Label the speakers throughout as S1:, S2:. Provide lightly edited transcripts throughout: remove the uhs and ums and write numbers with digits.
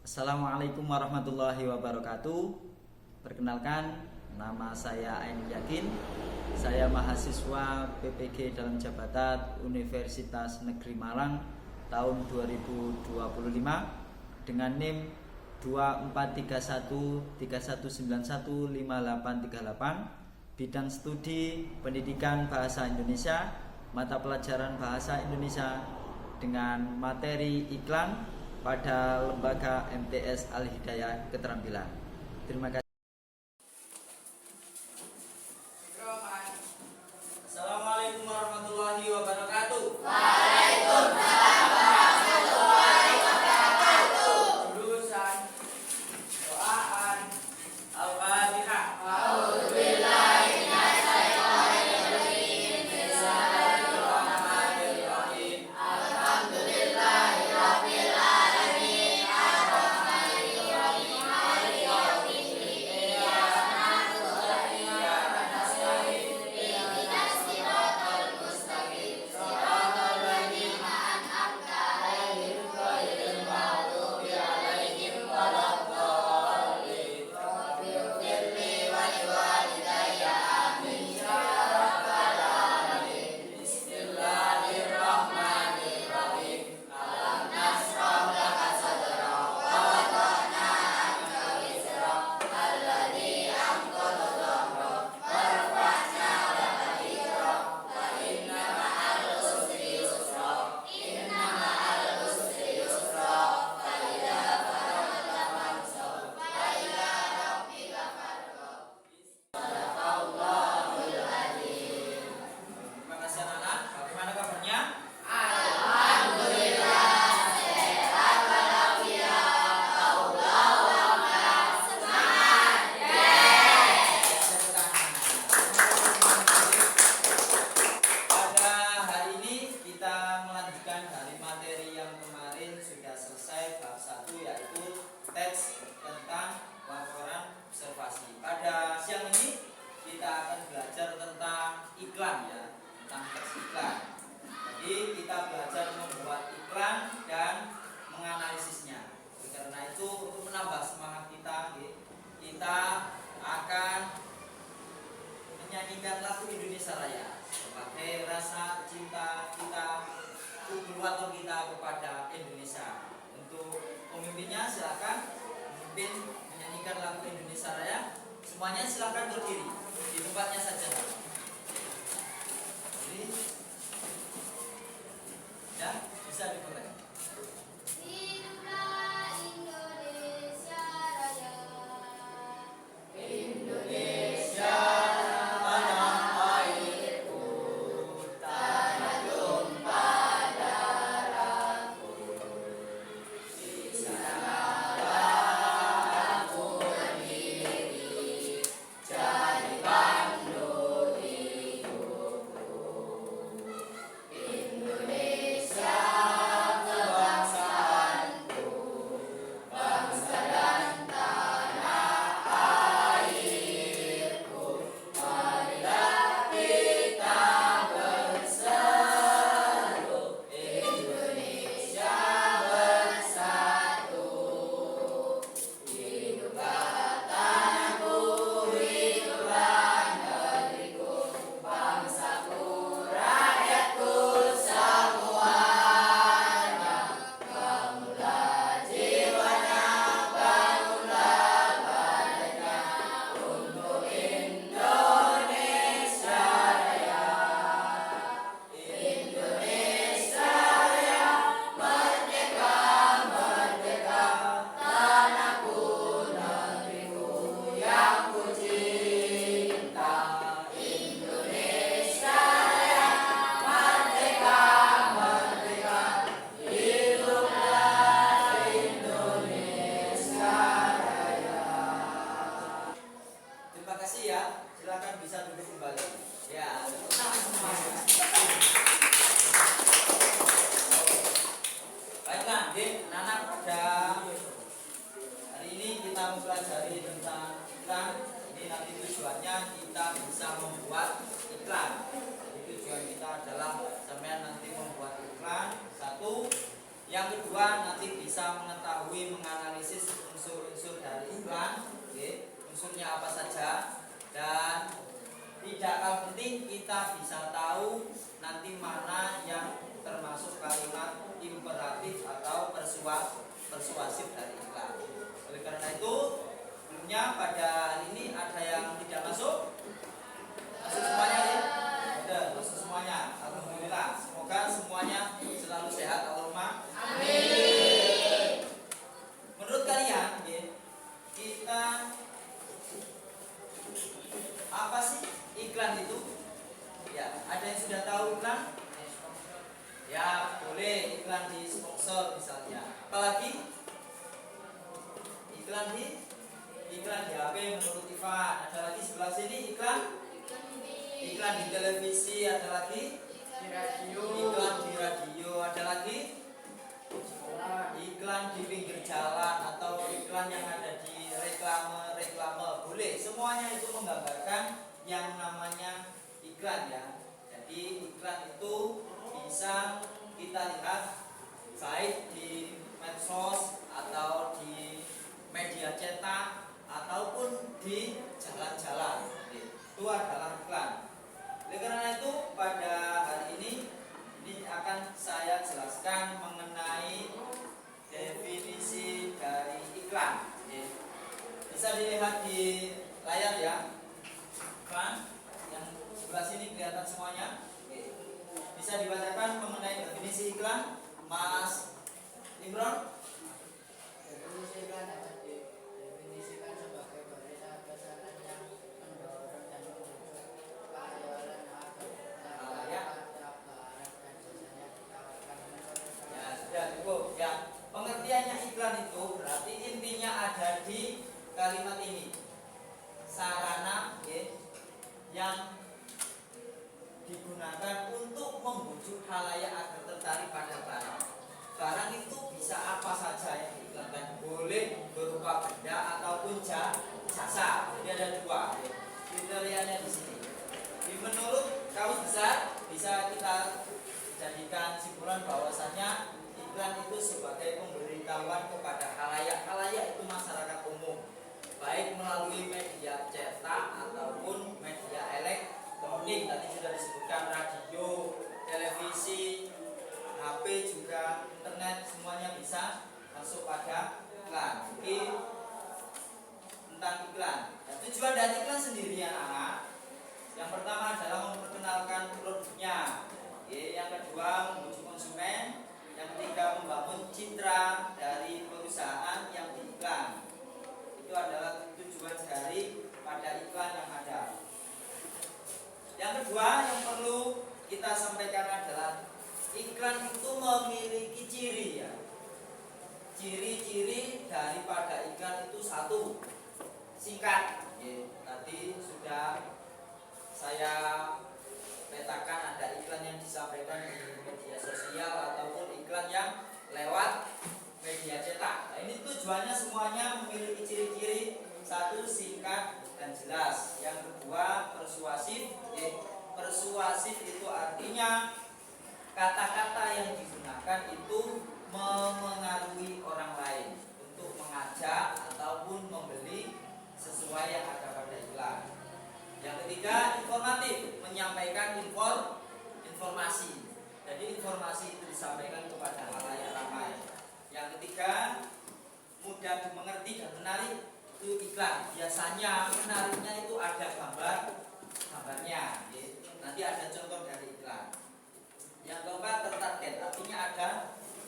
S1: Assalamualaikum warahmatullahi wabarakatuh. Perkenalkan, nama saya Ain Yakin. Saya mahasiswa PPG dalam jabatan Universitas Negeri Malang tahun 2025 dengan NIM 243131915838, bidang studi Pendidikan Bahasa Indonesia, mata pelajaran Bahasa Indonesia dengan materi iklan pada lembaga MTS Al-Hidayah Keterampilan. Terima kasih. Assalamualaikum warahmatullahi wabarakatuh.
S2: Waalaikumsalam warahmatullahi wabarakatuh.
S1: Jurusan Doaan Al-Fatihah.
S2: A'udzubillahi minasyaitonir rajim. Bismillahirrahmanirrahim. Alhamdulillahi rabbil alamin. Ar-Rahmanir-Rahim. Maliki yaumiddin. Iyyaka na'budu wa iyyaka nasta'in. Ihdinas siratal mustaqim. Siratal ladzina an'amta 'alaihim ghairil maghdubi 'alaihim waladdallin. Rabbighfirli wa liwalidayya. Amin ya rabbal alamin. Bismillahirrahmanirrahim. Alam nashrah laka sadrak wa wada'na 'anka wizrak alladzi anqadha dhahrak wa rafa'na laka dhikrak fa inna ma'al usri yusra. Inna ma'al usri yusra. Fa idza faragta fansab wa ila rabbika farghab. Shadaqallahul adzim.
S1: Terima kasih anak-anak. Bagaimana kabarnya?
S2: Alhamdulillah sehat walafiat. Allahu akbar. Semangat.
S1: Pada hari ini kita melanjutkan dari materi yang kemarin sudah selesai bab 1, yaitu teks tentang laporan observasi. Pada siang ini kita akan belajar tentang iklan, ya, tentang teks iklan. Jadi kita belajar membuat iklan dan menganalisisnya. Karena itu untuk menambah semangat kita akan menyanyikan lagu Indonesia Raya sebagai rasa cinta kita, kekuatan kita kepada Indonesia. Untuk pemimpinnya silakan memimpin menyanyikan lagu Indonesia Raya. Semuanya silakan berdiri di tempatnya saja. Jadi, ya, bisa dimulai.
S2: Hiduplah Indonesia Raya.
S1: Indonesia tanah airku, tanah tumpah darahku. Di sanalah aku berdiri, jadi pandu hidupku. Indonesia kebangsaanku, bangsa dan tanah airku. Marilah kita berseru, Indonesia bersatu. Hiduplah tanahku, hiduplah negeriku, bangsaku, rakyatku semuanya. Bangunlah jiwanya, bangunlah badannya untuk Indonesia Raya. Indonesia Raya, merdeka, merdeka, tanahku, negeriku yang ku cinta. Indonesia Raya, merdeka, merdeka, hiduplah Indonesia Raya. Terima kasih ya. Silakan bisa duduk kembali. Ya, tepuk tangan semuanya. Baiklah, anak-anak, pada hari ini kita mempelajari tentang iklan. Ini nanti tujuannya kita bisa membuat iklan. Jadi tujuan kita adalah sampai nanti membuat iklan. Satu, Yang kedua, nanti bisa mengetahui menganalisis unsur-unsur dari iklan, unsurnya apa saja, dan tidak kalah penting kita bisa tahu nanti mana yang termasuk kalimat imperatif atau persuasif dari iklan. Oleh karena itu, sebelumnya pada hari ini ada yang tidak masuk? Masuk semuanya ya? Ada, masuk semuanya. Alhamdulillah. Semoga semuanya selalu sehat. Allahumma amin. Menurut kalian, kita apa sih iklan itu? Ya, ada yang sudah tahu iklan? Ya, boleh iklan di sponsor misalnya. Apalagi iklan di HP menurut Ivan. Ada lagi sebelah sini iklan di televisi, ada lagi iklan di radio, ada lagi iklan di pinggir jalan atau iklan yang ada di reklame. Boleh, semuanya itu menggambarkan yang namanya iklan ya. Jadi iklan itu bisa kita lihat baik di medsos atau di media cetak ataupun di jalan-jalan. Itu adalah iklan. Oleh karena itu pada hari ini akan saya jelaskan mengenai definisi dari iklan. Bisa dilihat di layar ya. Iklan yang sebelah sini kelihatan semuanya. Bisa dibacakan mengenai definisi iklan, Mas Imron?
S3: Definisi iklan dapat didefinisikan sebagai barisan pesanan yang mendorong dan menunjuk keayolan
S1: Ya, sudah cukup ya. Pengertiannya iklan itu berarti intinya ada di kalimat ini. Sarana yang digunakan untuk membujuk khalayak agar tertarik pada barang. Barang itu bisa apa saja yang diiklankan, boleh berupa benda ataupun jasa. Jadi ada dua kriterianya di sini. Menurut kamus besar bisa kita jadikan simpulan bahwasanya iklan itu sebagai pemberitahuan kepada khalayak. Khalayak itu masyarakat umum, baik melalui media cetak ataupun media elektronik. Tadi sudah disebutkan radio, televisi, HP juga, internet, semuanya bisa masuk pada iklan. Jadi tentang iklan. Dan tujuan dari iklan sendiri anak-anak, yang pertama adalah memperkenalkan produknya. Yang kedua membujuk konsumen. Yang ketiga membangun citra dari perusahaan yang diiklan. Itu adalah tujuan dari pada iklan yang ada. Yang kedua yang perlu kita sampaikan adalah iklan itu memiliki ciri ya. Ciri-ciri daripada iklan itu satu, singkat. Tadi sudah saya petakan, ada iklan yang disampaikan di media sosial ataupun iklan yang lewat media cetak. Nah, ini tujuannya semuanya memiliki ciri-ciri, satu singkat dan jelas. Yang kedua persuasif. Persuasif itu artinya kata-kata yang digunakan itu memengaruhi orang lain untuk mengajak ataupun membeli sesuai yang ada pada iklan. Yang ketiga informatif, menyampaikan informasi. Jadi informasi itu disampaikan kepada khalayak ramai. Yang ketiga mudah dimengerti dan menarik, itu iklan. Biasanya menariknya itu ada gambarnya. Nanti ada contoh dari iklan. Yang keempat tertarget, artinya ada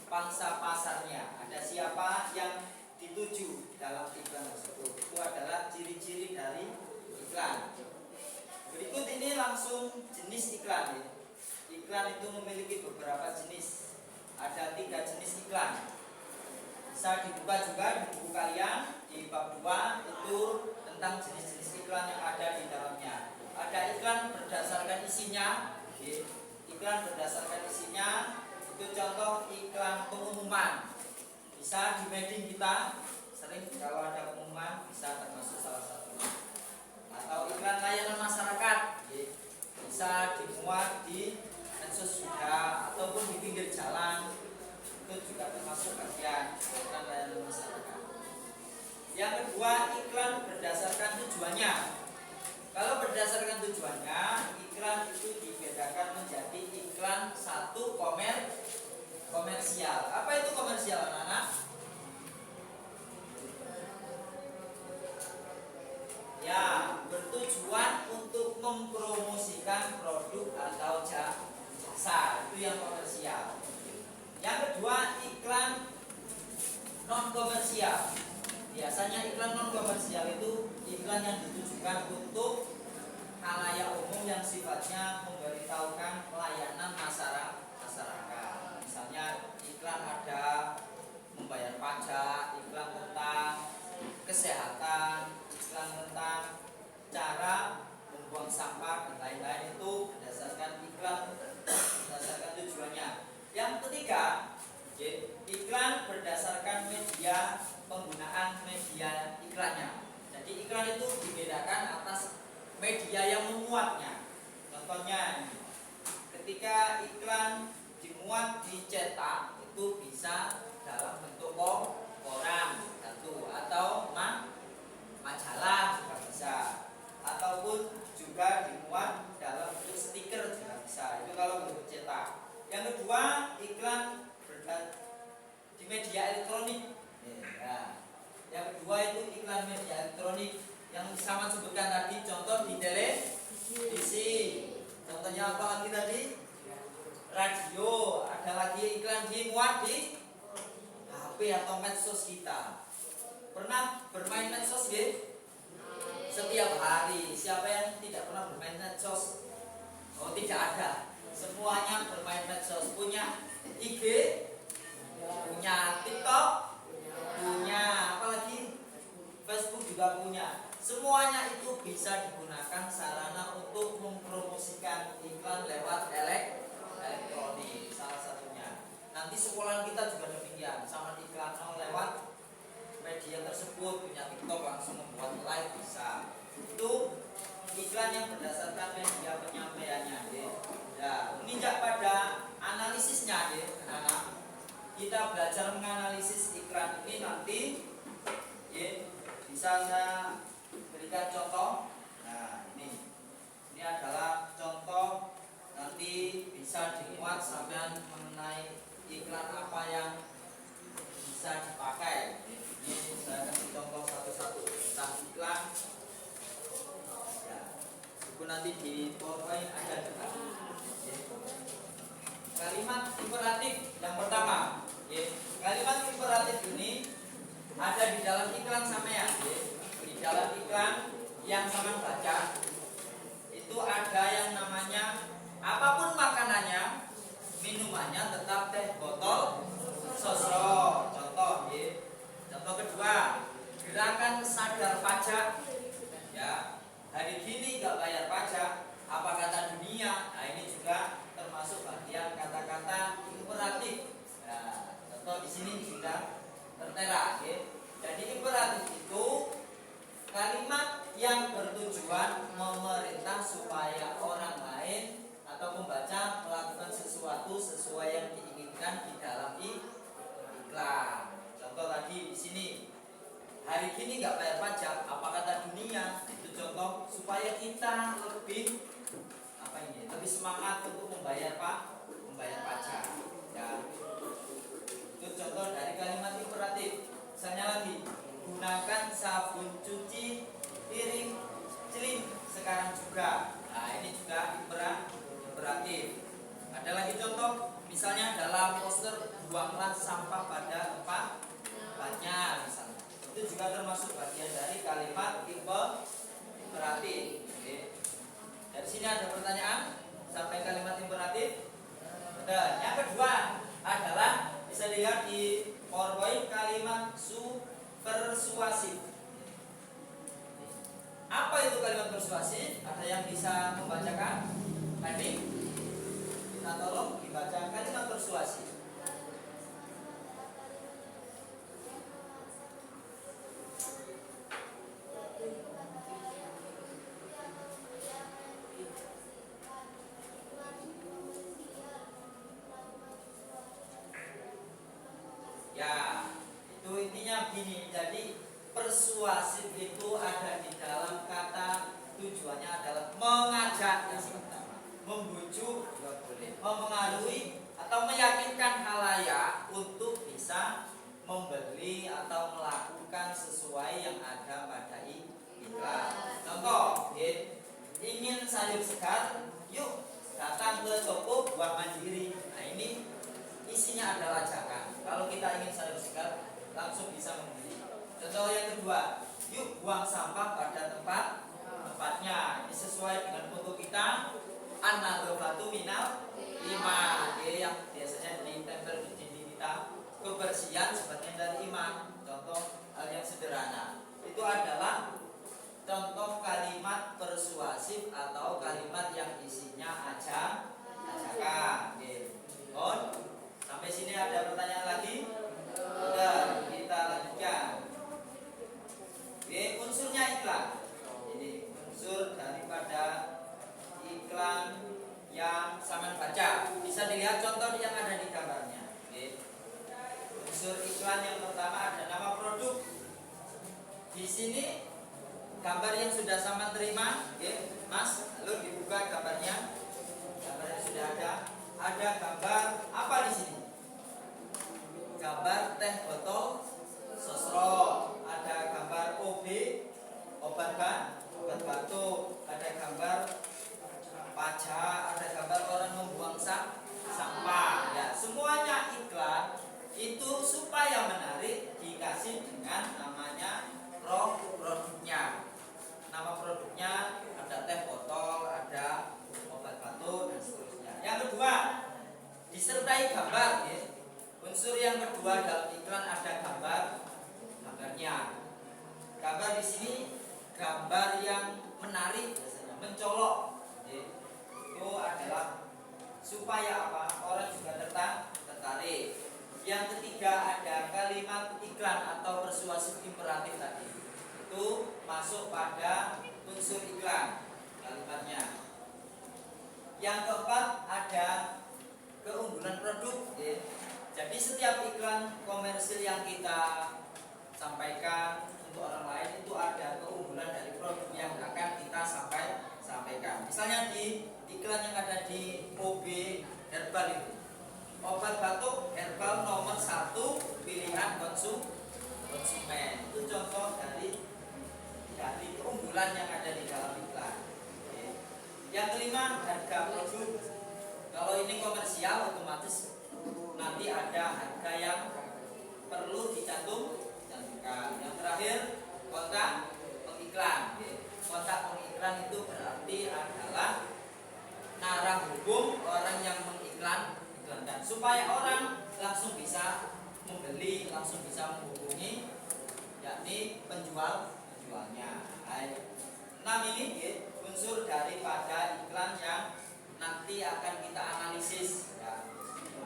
S1: pangsa pasarnya, ada siapa yang dituju dalam iklan tersebut. Itu adalah ciri-ciri dari iklan. Berikut ini langsung jenis iklan. Iklan itu memiliki beberapa jenis. Ada 3 jenis iklan. Bisa dibuka juga di buku kalian di bab 2 itu tentang jenis-jenis iklan yang ada di dalamnya. Ada iklan berdasarkan isinya. Iklan berdasarkan isinya itu contoh iklan pengumuman. Bisa di media kita sering kalau ada pengumuman bisa termasuk salah satu. Atau iklan layanan masyarakat, bisa dimuat di medsos juga ataupun di pinggir jalan, itu juga Yang kedua, iklan berdasarkan tujuannya. Kalau berdasarkan tujuannya, iklan itu dibedakan menjadi iklan satu komersial. Apa itu komersial, anak-anak? Ya, bertujuan untuk mempromosikan produk atau jasa. Itu yang komersial. Yang kedua, iklan non komersial. Biasanya iklan non komersial itu iklan yang ditujukan untuk khalayak umum yang sifatnya memberitahukan pelayanan masyarakat. Misalnya iklan ada membayar pajak, iklan tentang kesehatan, iklan tentang cara membuang sampah dan lain-lain, itu berdasarkan iklan, berdasarkan tujuannya. Yang ketiga, iklan berdasarkan media, penggunaan media iklannya. Jadi iklan itu dibedakan atas media yang memuatnya. Contohnya, ketika iklan dimuat dicetak, itu bisa dalam bentuk koran satu, atau majalah juga bisa, ataupun juga dimuat dalam bentuk stiker juga bisa. Itu kalau bentuk cetak. Yang kedua, iklan di media elektronik. Ya. Yang kedua itu iklan media elektronik yang sama sebutkan tadi, contoh di televisi. Contohnya apa lagi tadi? Radio. Ada lagi iklan dimuat di HP atau medsos kita. Pernah bermain medsos ya? Setiap hari. Siapa yang tidak pernah bermain medsos? Oh, tidak ada. Semuanya bermain medsos. Punya IG, punya TikTok, punya apalagi Facebook juga punya. Semuanya itu bisa digunakan sarana untuk mempromosikan iklan lewat elektronik, salah satunya. Nanti sekolah kita juga demikian, sama iklan lewat media tersebut. Punya TikTok langsung membuat live bisa. Itu iklan yang berdasarkan media penyampaiannya. Ya, menginjak pada analisisnya ya, anak. Kita belajar menganalisis iklan ini nanti ya, bisa saya berikan contoh. Nah, ini adalah contoh, nanti bisa dimuat sampai mengenai iklan apa yang bisa dipakai. Ini saya kasih contoh satu-satu tentang iklan. Ya, itu nanti di PowerPoint ada juga. Kalimat imperatif yang pertama, kalimat imperatif ini ada di dalam iklan sampean. Di dalam iklan yang sama baca itu ada yang namanya apapun makanannya, minumannya tetap teh botol sosro. Contoh, contoh kedua, gerakan sadar pajak. Ya, hari gini nggak bayar pajak, apa kata dunia? Nah, ini juga termasuk bagian kata-kata imperatif. Nah, contoh di sini sudah tertera. Jadi imperatif itu kalimat yang bertujuan memerintah supaya orang lain atau pembaca melakukan sesuatu sesuai yang diinginkan di dalam iklan. Contoh tadi di sini, hari gini nggak bayar pajak, apa kata dunia? Itu contoh supaya kita lebih lebih semangat untuk membayar pajak. Ya. Itu contoh dari kalimat imperatif. Misalnya lagi, gunakan sabun cuci piring celing sekarang juga. Nah, ini juga imperatif. Ada lagi contoh, misalnya dalam poster, buanglah sampah pada tempatnya misalnya. Itu juga termasuk bagian dari kalimat imperatif. Dari sini ada pertanyaan sampai kalimat imperatif. Dan yang kedua adalah bisa dilihat di PowerPoint, kalimat persuasif. Apa itu kalimat persuasif? Ada yang bisa membacakan? Tadi kita tolong dibaca kalimat persuasif. Ya, itu intinya begini. Jadi persuasif itu ada di dalam kata tujuannya adalah mengajak yang pertama, membujuk, mempengaruhi atau meyakinkan halayak untuk bisa membeli atau melakukan sesuai yang ada pada iklan. Contoh, ingin sayur segar, yuk datang ke toko buah mandiri. Nah ini isinya adalah ajakan. Kalau kita ingin sayur segar, langsung bisa membeli. Contoh yang kedua, yuk buang sampah pada tempatnya. Ini sesuai dengan foto kita. An-nadhofatu minal iman, yang biasanya ditempel di dinding kita. Kebersihan sebagian dari iman. Contoh hal yang sederhana itu adalah contoh kalimat persuasif atau kalimat yang isinya ajakan. Sampai sini ada pertanyaan lagi? Sudah, kita lanjutkan. Unsurnya iklan. Ini unsur daripada iklan yang sama baca. Bisa dilihat contoh yang ada di gambarnya. Unsur iklan yang pertama ada nama produk. Di sini gambar yang sudah sama terima, Mas, lalu dibuka gambarnya. Gambarnya sudah ada. Ada gambar apa di sini? Gambar teh botol sosro. Ada gambar OB, obat batuk. Ada gambar pajak. Ada gambar orang membuang sampah. Ya, semuanya iklan itu supaya menarik dikasih dengan namanya produknya. Nama produknya ada teh botol, ada obat batuk dan seterusnya. Yang kedua, disertai gambar. Unsur yang kedua dalam iklan ada gambarnya. Gambar di sini gambar yang menarik, biasanya mencolok. Itu adalah supaya apa? Orang juga tertarik. Yang ketiga ada kalimat iklan atau persuasif imperatif tadi. Itu masuk pada unsur iklan kalimatnya. Yang keempat ada keunggulan produk. Jadi setiap iklan komersil yang kita sampaikan untuk orang lain itu ada keunggulan dari produk yang akan kita sampaikan. Misalnya di iklan yang ada di OB Herbal itu, obat batuk herbal nomor 1 pilihan konsumen. Itu contoh dari keunggulan yang ada di dalam iklan. Yang kelima, harga produk. Kalau ini komersial otomatis nanti ada harga yang perlu dicantumkan. Yang terakhir, kontak pengiklan. Kontak pengiklan itu berarti adalah narah hukum orang yang mengiklankan, supaya orang langsung bisa membeli, langsung bisa menghubungi, yakni penjualnya. 6 ini unsur daripada iklan yang nanti akan kita analisis.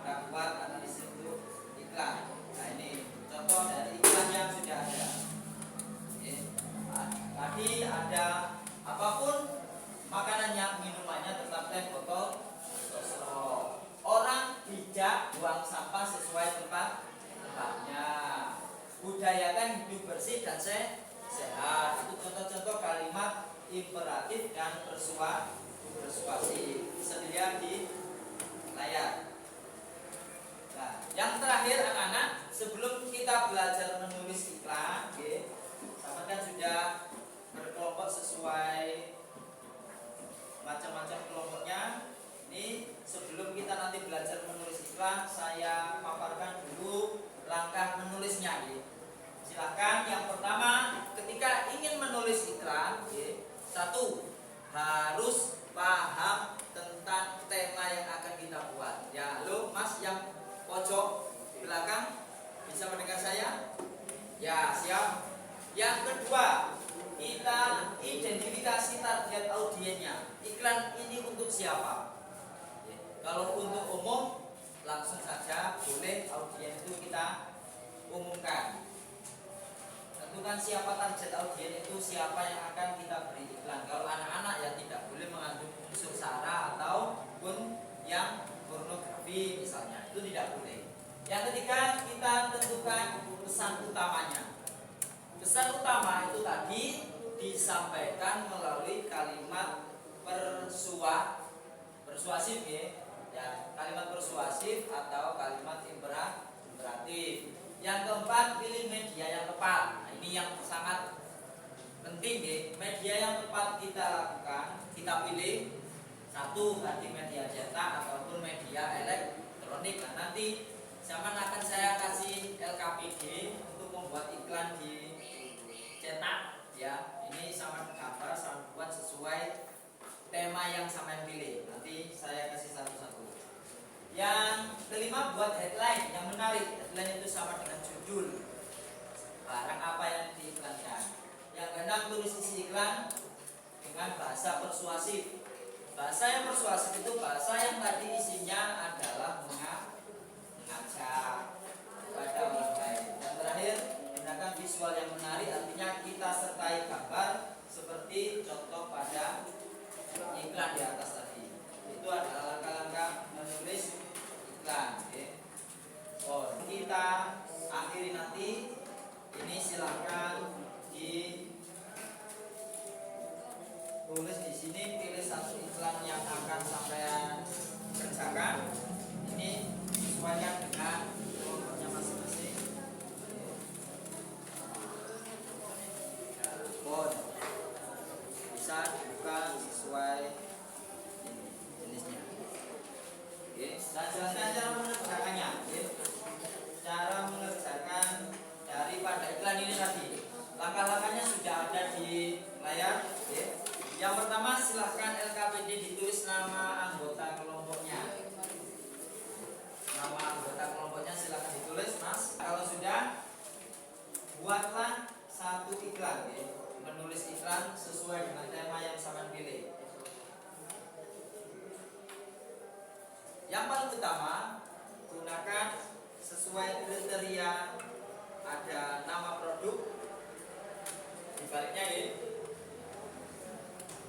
S1: Kita buat analisis untuk iklan. Nah ini contoh dari iklan yang sudah ada. Tadi ada apapun makanannya, minumannya tetap teh botol sosro. Orang bijak buang sampah sesuai tempatnya. Budayakan hidup bersih dan sehat. Itu contoh-contoh kalimat imperatif dan persuasif. Bisa dilihat di layar. Nah, yang terakhir anak-anak, sebelum kita belajar menulis iklan, sama kan sudah berkelompok sesuai macam-macam kelompoknya. Ini sebelum kita nanti belajar menulis iklan, saya paparkan dulu langkah menulisnya. Silakan. Yang pertama, ketika ingin menulis iklan, satu, harus paham tentang tema yang akan kita buat. Ya, halo Mas yang pojok belakang, bisa mendengar saya? Ya, siap. Yang kedua, kita identifikasi target audiennya. Iklan ini untuk siapa? Kalau untuk umum, langsung saja boleh audien itu kita umumkan. Tentukan siapa target audien itu, siapa yang akan kita beri iklan. Kalau anak-anak ya tidak boleh mengandung unsur sara ataupun yang pornografi misalnya, itu tidak boleh. Yang ketiga, kita tentukan pesan utamanya. Pesan utama itu tadi disampaikan melalui kalimat persuasif ya, kalimat persuasif atau kalimat imperatif. Yang keempat, pilih media yang tepat. Nah, ini yang sangat penting ya. Media yang tepat kita lakukan, kita pilih satu tadi media cetak ataupun media elektronik. Nah, nanti zaman akan saya kasih LKPD untuk membuat iklan di cetak ya. Ini sama gambar, sama buat sesuai tema yang sama pilih. Nanti saya kasih satu-satu. Yang kelima, buat headline yang menarik. Headline itu sama dengan judul barang apa yang diiklankan. Yang keenam, tulis isi iklan dengan bahasa persuasif. Bahasa yang persuasif itu bahasa yang tadi isinya adalah mengajak kepada orang lain. Dan terakhir, gunakan visual yang menarik, artinya kita sertai gambar seperti contoh pada iklan di atas tadi. Itu adalah langkah-langkah menulis iklan. Oh, kita akhiri nanti. Ini silakan ditulis di sini, pilih satu iklan yang akan sampai kerjakan. Ini sesuaikan dengan kelompoknya masing-masing. Bisa dibuka sesuai ini jenisnya. Oke, nah jelaskan cara mengerjakannya. Cara mengerjakan daripada iklan ini tadi. Langkah-langkahnya sudah ada di layar. Yang pertama, silahkan LKPD ditulis nama anggota kelompoknya. Nama anggota kelompoknya silahkan ditulis, Mas. Kalau sudah, buatlah satu iklan. Menulis iklan sesuai dengan tema yang sama pilih. Yang paling utama, gunakan sesuai kriteria. Ada nama produk di baliknya ya.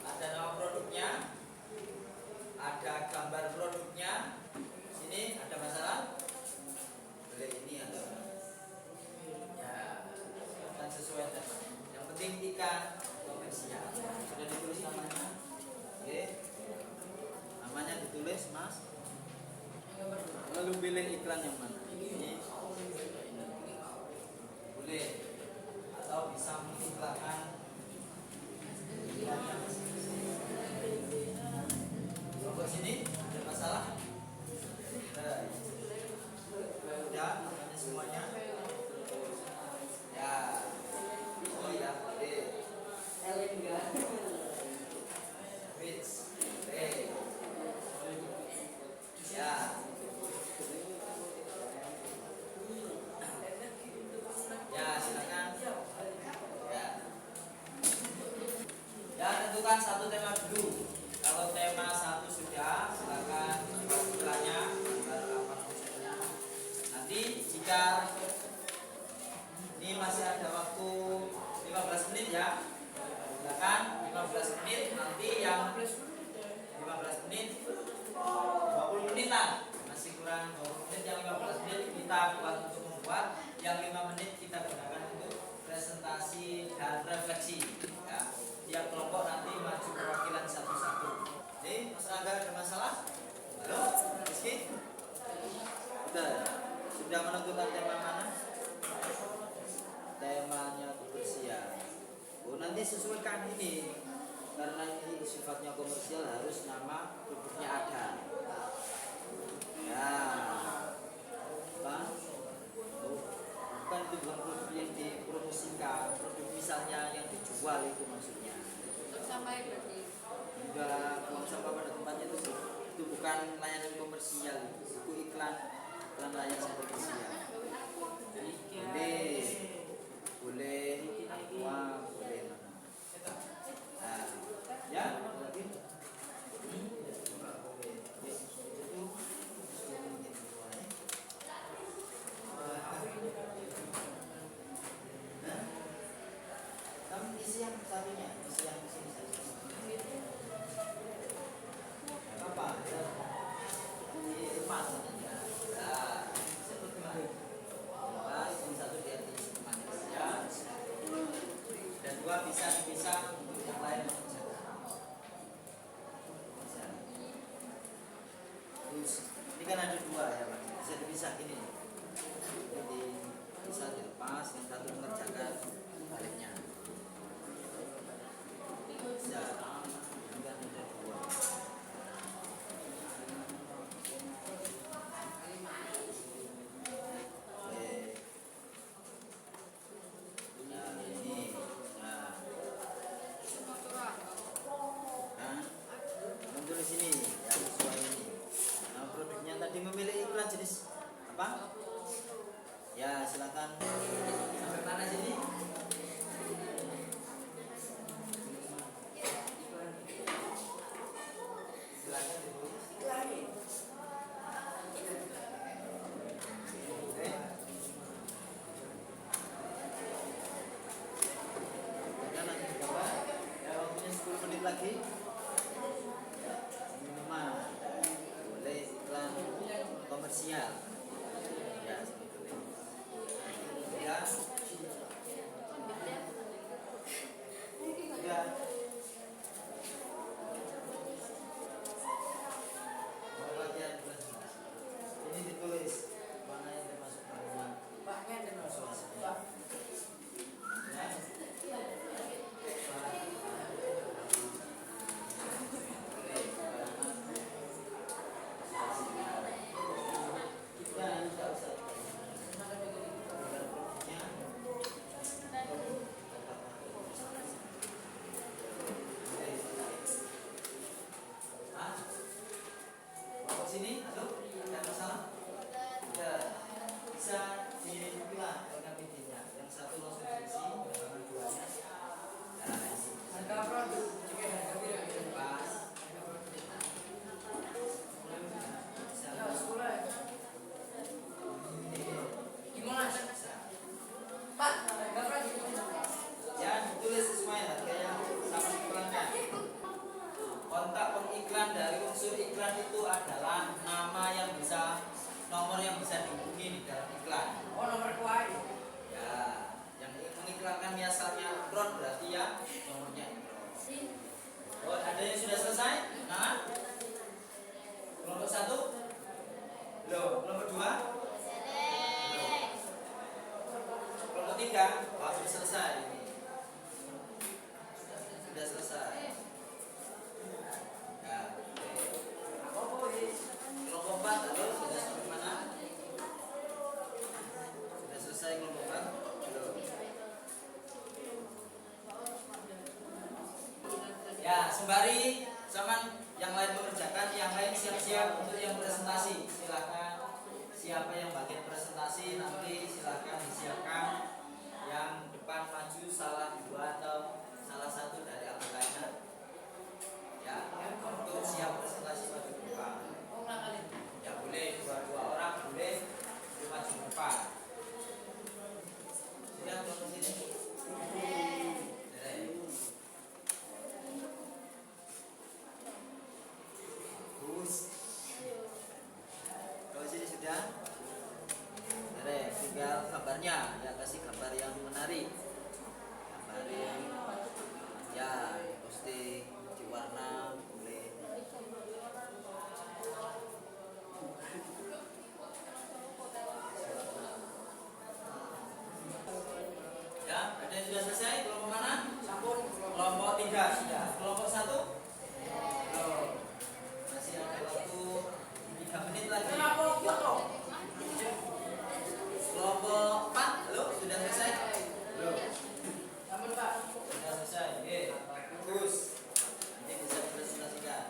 S1: Ada nama produknya, ada gambar produknya. Sini ada masalah? Boleh, ini ada. Ya, dan sesuai tema. Yang penting ikan komersial. Sudah ditulis namanya? Oke. Namanya ditulis, Mas. Lalu pilih iklan yang mana? Ini. Boleh. Atau bisa mengiklankan iklannya. Kelompok sini ada masalah? Ya, namanya semuanya. Ya. Oh ya, boleh. Fits. Ya. Ya, silakan. Ya. Ya, tentukan satu tema dulu. Kalau tema satu sudah, silakan dibuat iklannya. Nanti jika ini masih ada waktu 15 menit ya, silakan 15 menit. Nanti yang 15 menit, 20 menit lah, masih kurang 20 menit. Yang 15 menit kita buat untuk membuat, yang 5 menit kita gunakan untuk presentasi dan refleksi ya. Tiap kelompok nanti maju perwakilan satu-satu. Jadi, Mas Angga ada masalah? Halo, Rizky? Sudah menentukan tema mana? Temanya kebersihan. Oh, nanti sesuaikan ini. Karena ini sifatnya komersial, harus nama produknya ada. Ya. Apa? Oh, bukan, itu bukan produk yang dipromosikan. Produk misalnya yang dijual itu maksudnya.
S2: Sampai berarti.
S1: Enggak, buang sampah pada tempatnya itu bukan layanan komersial, itu iklan layanan komersial. Boleh aqua, boleh mana. Nah, ya, kan ada dua ya Pak, bisa dipisah gini. Jadi bisa dilepas, yang satu mengerjakan baliknya. Bisa. Ini kan ada dua. Oke. Nah ini, nah, muncul di sini yang sesuai ini. Nah produknya tadi memilih iklan jenis apa? Ya silakan sampai mana sini? Silakan ditulis. Oke. Dan nanti coba ya waktunya 10 menit lagi. Minuman boleh iklan komersial. Ya sebetulnya. Ya. Ya. Bagian presentasi. Ini ditulis mana yang termasuk minuman.
S3: Pak ngeten Pak.
S1: Ya. Sini, halo, ada masalah? Ya, bisa dibilang LKPD-nya. Yang satu langsung diisi, yang duanya. Nah, isi.
S3: Harga produk jika harga tidak
S1: Pas. Bisa.
S3: ya sekolah ya. Gimana?
S1: Bisa.
S3: Pak, harga produk
S1: Ya, ditulis sesuai harga yang sama iklankan. Kontak pengiklan dari unsur iklan itu adalah nama yang bisa, nomor yang bisa dihubungi di dalam iklan.
S3: oh nomor kuai.
S1: Ya, yang mengiklankan misalnya Ikron berarti ya nomornya Ikron. Oh, ada yang sudah selesai? Nah, kelompok 1? Belum. Kelompok 2? Belum. Kelompok 3? Oh, sudah selesai ini. Sudah selesai. Ya, oke. Kelompok 4, halo, sudah sampai mana? Sudah selesai kelompok 4? Belum. Ya, sembari zaman yang lain mengerjakan, yang lain siap-siap untuk yang presentasi. Silakan siapa yang bagian presentasi nanti silakan disiapkan. Yang depan maju salah dua atau salah satu dari anggotanya. Ya, untuk siap presentasi maju ke depan.
S3: Oh kali.
S1: Ya boleh dua orang boleh maju ke depan. Sudah ke sini. Bagus. Kalau sini sudah. Tinggal gambarnya. Ya kasih gambar yang menarik. Gambar yang ya posting di warna boleh. Ya, ada yang sudah selesai? Kelompok mana?
S3: Sampun.
S1: Kelompok 3 sudah. Kelompok 1? Belum. Masih ada waktu 3 menit lagi.
S3: Kenapa foto?
S1: Kelompok 4, halo, sudah selesai? Belum.
S3: Sampun Pak.
S1: Sudah selesai. Oke, bagus. Nanti bisa dipresentasikan.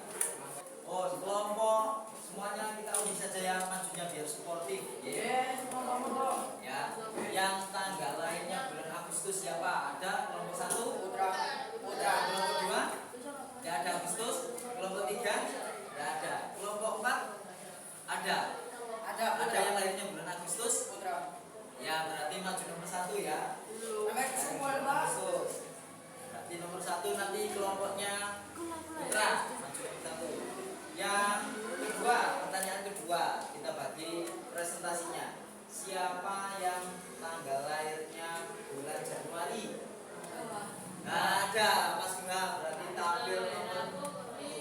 S1: Oh, kelompok semuanya kita undi saja ya majunya biar sportif.
S3: Yes, foto.
S1: Ya, yang tanggal lahirnya bulan Agustus siapa? Ada kelompok 1?
S3: Putra.
S1: Putra. Kelompok 2? Tidak ada Agustus. Kelompok 3? Tidak ada. Kelompok 4? Ada. Ada yang lahirnya bulan Agustus?
S3: Putra.
S1: Ya, berarti maju nomor 1 ya.
S3: Sampai semua Pak.
S1: Agustus. Berarti nomor 1 nanti kelompoknya Putra. Maju nomor 1. Yang kedua, pertanyaan kedua, kita bagi presentasinya. Siapa yang tanggal lahirnya bulan Januari? Nggak ada, Mas Bunga, berarti tampil nomor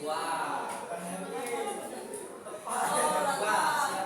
S1: 2. Tepat, nomor 2.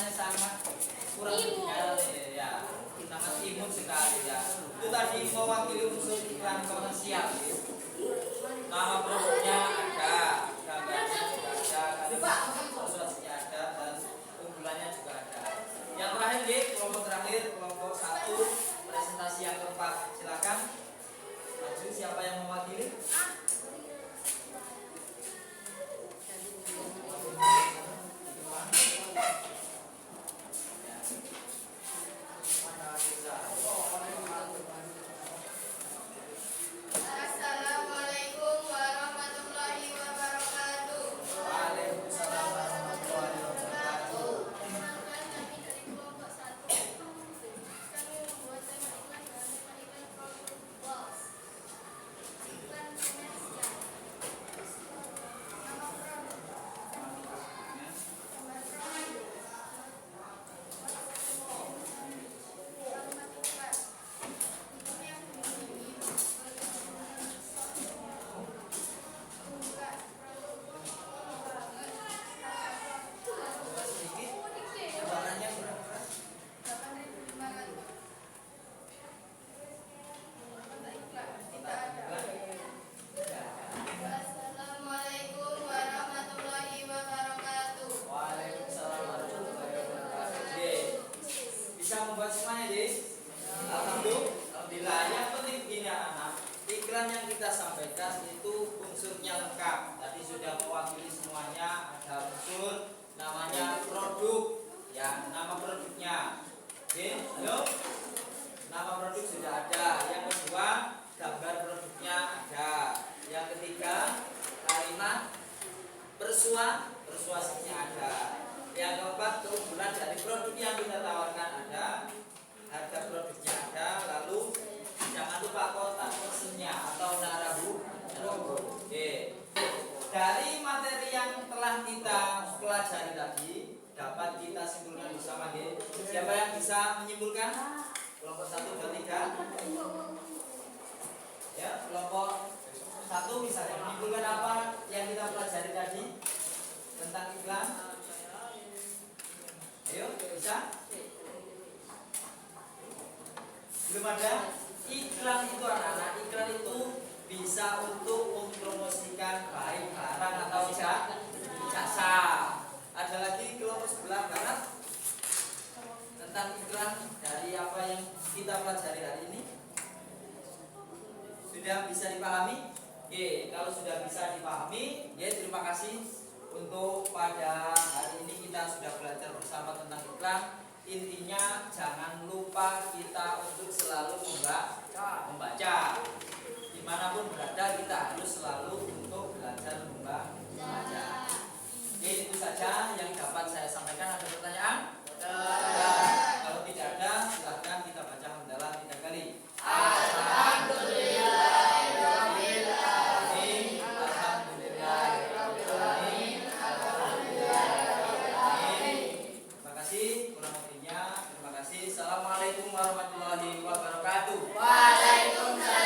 S1: suaranya sangat kurang terdengar ya, sangat imut sekali ya. Itu tadi mewakili unsur iklan komersial. Ya. Nama produknya ada, gambarnya juga ada, kalimat persuasinya ada, dan unggulannya juga ada. Yang terakhir di kelompok terakhir, kelompok 1, presentasi yang keempat. Silakan maju, siapa yang mewakili?
S2: Assalamualaikum warahmatullahi wabarakatuh.
S1: Waalaikumsalam warahmatullahi wabarakatuh.
S2: Perkenalkan, kami dari kelompok 1. Kami membuat tema iklan dengan tema iklan produk BOS. Iklan komersial. Nama produk. Gambar produk. Kalimat iklan. Ini yang bunyi. Buka produk.
S1: Sedikit, suaranya kurang keras.
S2: 8.500. Kata iklan tidak ada. Assalamualaikum warahmatullahi wabarakatuh.
S1: Waalaikumsalam warahmatullahi wabarakatuh. Oke. Bisa membuat semuanya, Dis? Alhamdulillah. Yang penting begini anak, iklan yang kita sampaikan itu unsurnya lengkap. Tadi sudah mewakili semuanya, ada unsur namanya produk. Ya, nama produknya. Oke, ayo. Nama produk sudah ada. Yang kedua, gambar produknya ada. Yang ketiga, kalimat persuasinya ada. Yang keempat, keunggulan dari produk yang kita tawarkan ada. Harga produknya ada. Lalu jangan lupa kotak personnya atau narabu. Oke. Dari materi yang telah kita pelajari tadi, dapat kita simpulkan bersama. Siapa yang bisa menyimpulkan? Kelompok 1, 2, 3. Ya, kelompok 1 misalnya menyimpulkan apa yang kita pelajari tadi tentang iklan. Ayo, bisa? Belum ada? Iklan itu anak-anak, iklan itu bisa untuk mempromosikan baik barang atau jasa. Ada lagi kelompok sebelah barat tentang iklan dari apa yang kita pelajari hari ini. Sudah bisa dipahami? Oke, kalau sudah bisa dipahami, ya terima kasih untuk pada hari ini kita sudah belajar bersama tentang iklan. Intinya jangan lupa kita untuk selalu membaca. Dimanapun berada kita harus selalu untuk belajar membaca. Oke, itu saja yang dapat saya sampaikan. Ada pertanyaan? Kalau tidak ada, silahkan kita baca hamdalah 3 kali.
S2: Alhamdulillahirabbil alamin.
S1: Alhamdulillahirobbilalamin. Alhamdulillahirobbilalamin. Terima kasih. Kurang lebihnya terima kasih. Assalamualaikum warahmatullahi wabarakatuh.
S2: Waalaikumsalam